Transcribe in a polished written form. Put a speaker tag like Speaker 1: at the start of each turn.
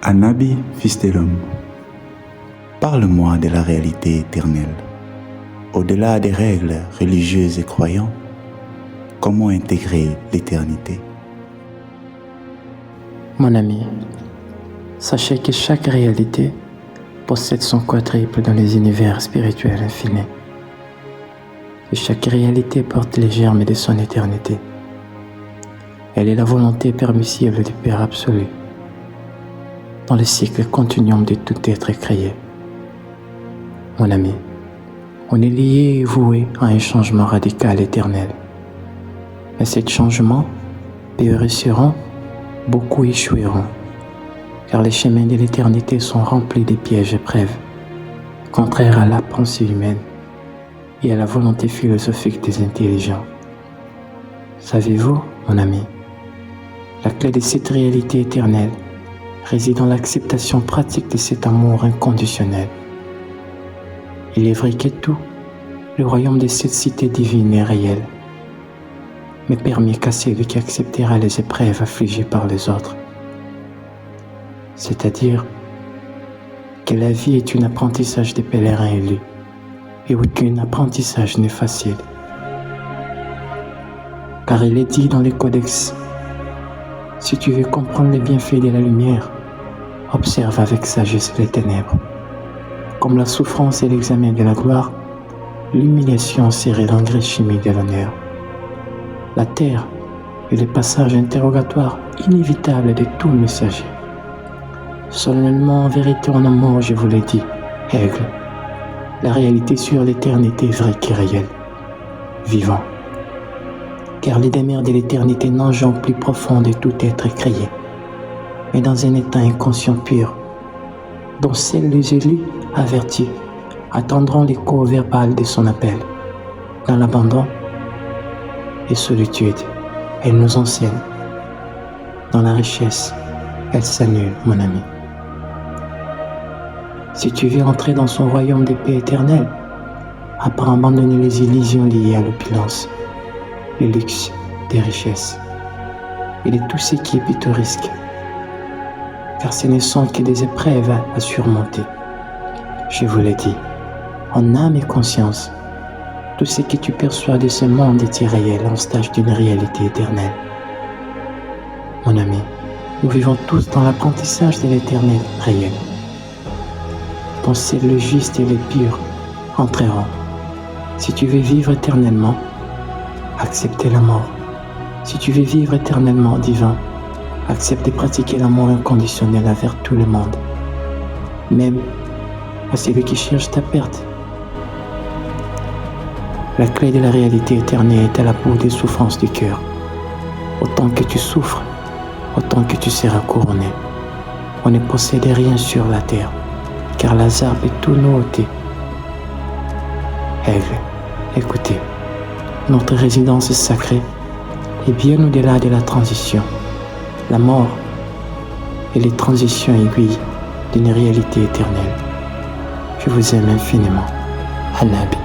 Speaker 1: Anabi, fils de l'homme, parle-moi de la réalité éternelle. Au-delà des règles religieuses et croyantes, comment intégrer l'éternité?
Speaker 2: Mon ami, sachez que chaque réalité possède son quadruple dans les univers spirituels infinis. Et chaque réalité porte les germes de son éternité. Elle est la volonté permissible du Père absolu, dans le cycle continuum de tout être créé. Mon ami, on est lié et voué à un changement radical éternel. Mais ce changement, peu réussiront, beaucoup échoueront, car les chemins de l'éternité sont remplis de pièges et épreuves, contraires à la pensée humaine et à la volonté philosophique des intelligents. Savez-vous, mon ami, la clé de cette réalité éternelle réside dans l'acceptation pratique de cet amour inconditionnel. Il est vrai que tout, le royaume de cette cité divine est réel, mais permis qu'à celui qui acceptera les épreuves affligées par les autres. C'est-à-dire que la vie est un apprentissage des pèlerins élus, et aucun apprentissage n'est facile. Car il est dit dans les codex, si tu veux comprendre les bienfaits de la lumière, observe avec sagesse les ténèbres. Comme la souffrance et l'examen de la gloire, l'humiliation serait l'engrais chimique de l'honneur. La terre est le passage interrogatoire inévitable de tout messager. Solennellement, en vérité, en amour, je vous l'ai dit, aigle, la réalité sur l'éternité est vraie qu'irréelle, vivant. Car les demeures de l'éternité nagent en plus profond de tout être créé, mais dans un état inconscient pur, dont seuls les élus avertis attendront l'écho verbal de son appel. Dans l'abandon et solitude, elle nous enseigne. Dans la richesse, elle s'annule, mon ami. Si tu veux entrer dans son royaume de paix éternelle, apprends à abandonner les illusions liées à l'opulence, le luxe des richesses et de tout ce qui est pittoresque, car ce ne sont que des épreuves à surmonter. Je vous l'ai dit, en âme et conscience, tout ce que tu perçois de ce monde est irréel en stage d'une réalité éternelle. Mon ami, nous vivons tous dans l'apprentissage de l'éternel réel. Dont seul le juste et le pur entreront. Si tu veux vivre éternellement, acceptez la mort. Si tu veux vivre éternellement divin, accepte de pratiquer l'amour inconditionnel envers tout le monde, même à celui qui cherche ta perte. La clé de la réalité éternelle est à la bout des souffrances du cœur. Autant que tu souffres, autant que tu seras couronné. On ne possède rien sur la terre, car Lazare peut tout nous ôter. Aigle, écoutez, notre résidence sacrée est bien au-delà de la transition. La mort est les transitions aiguilles d'une réalité éternelle. Je vous aime infiniment. Anabi.